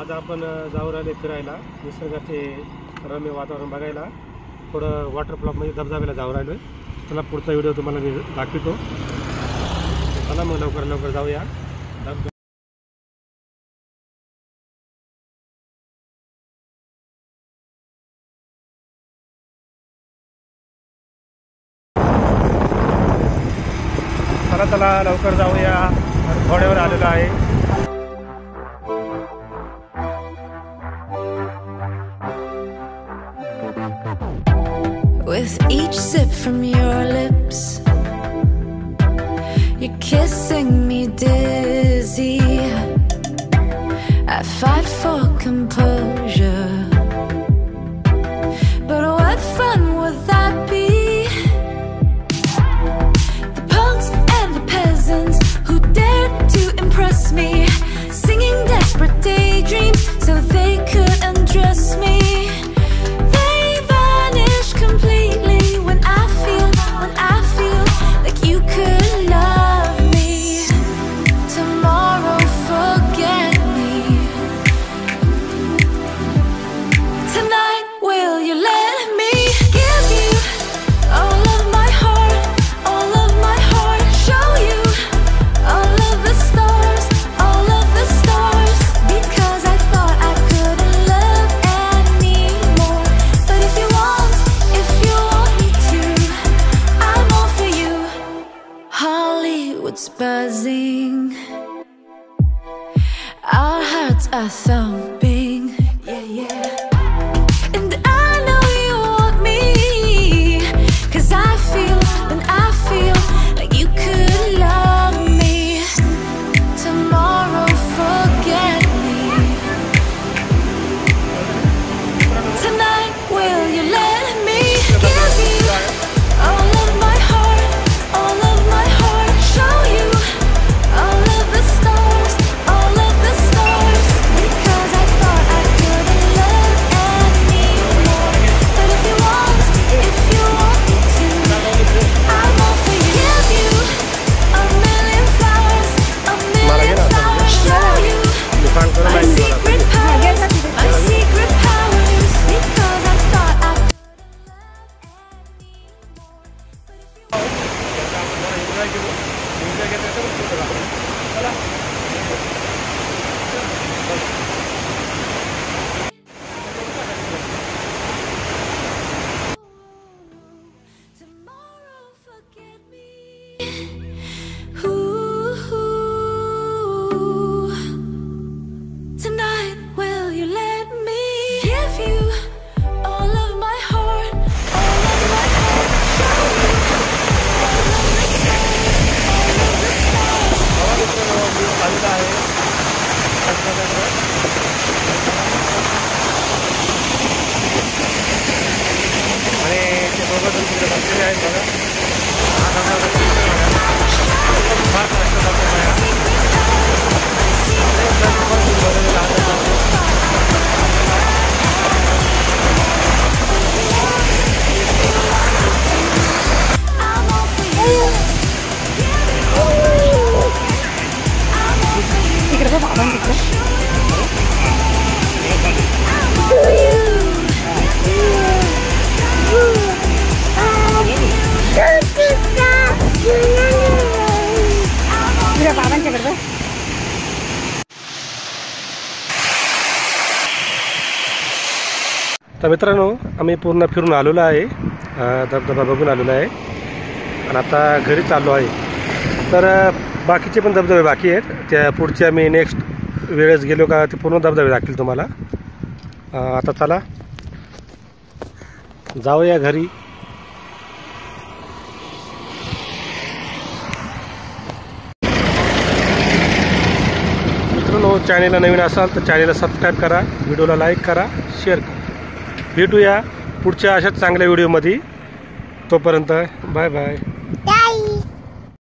आज आपण जाऊ राहिले फिरायला, निसर्गाचे रम्य वातावरण बघायला, थोडं वॉटर प्लॉक म्हणजे धबधब्याला जाऊ राहिलोय। चला पुढचा व्हिडिओ तुम्हाला मी दाखवतो। चला मग लवकर जाऊया। चला लवकर जाऊया, थोड्यावर आलेलो आहे। With each sip from your lips, you're kissing me dizzy. I fight for composure, but what fun would that be? The punks and the peasants who dared to impress me, singing desperate daydreams so they could undress me. Completely when I feel like you could love me. Tomorrow forget me. Tonight will you let me give you all of my heart, all of my heart? Show you all of the stars, all of the stars. Because I thought I couldn't love anymore. But if you want me to, I'm all for you. Hollywood's buzzing, our hearts are thumping, yeah. And I know you want me, 'cause I feel like you could love me. Tomorrow forget me. Tonight will you let me give you all of my heart, all of my heart? Show you all of the stars, all of the stars. Because I thought I couldn't love anymore. But if you want me to, I'm all for you. Give you a million flowers, a million flowers. Show you my secret powers, my secret powers. Because I thought I tomorrow forget me. Ooh, tonight will you let me give you all of my heart, all of my heart? Show you all of the stars, all of the stars. तर मित्रांनो, आम्ही पूर्ण फिरून आलेलो आहे, धबधबा बघून आलेलो आहे आणि आता घरी चाललो आहे। तर बाकीचे पण धबधबे बाकी आहेत, त्या पुढचे आम्ही नेक्स्ट वेळेस गेलो का ते पूर्ण धबधबे दाखतील तुम्हाला। आता चला जाऊया घरी। मित्रांनो, चॅनेलला नवीन असाल तर चॅनेलला सबस्क्राईब करा, व्हिडिओला लाईक करा, शेअर करा। भेटूया पुढच्या अशाच चांगल्या व्हिडिओमध्ये। तोपर्यंत बाय बाय।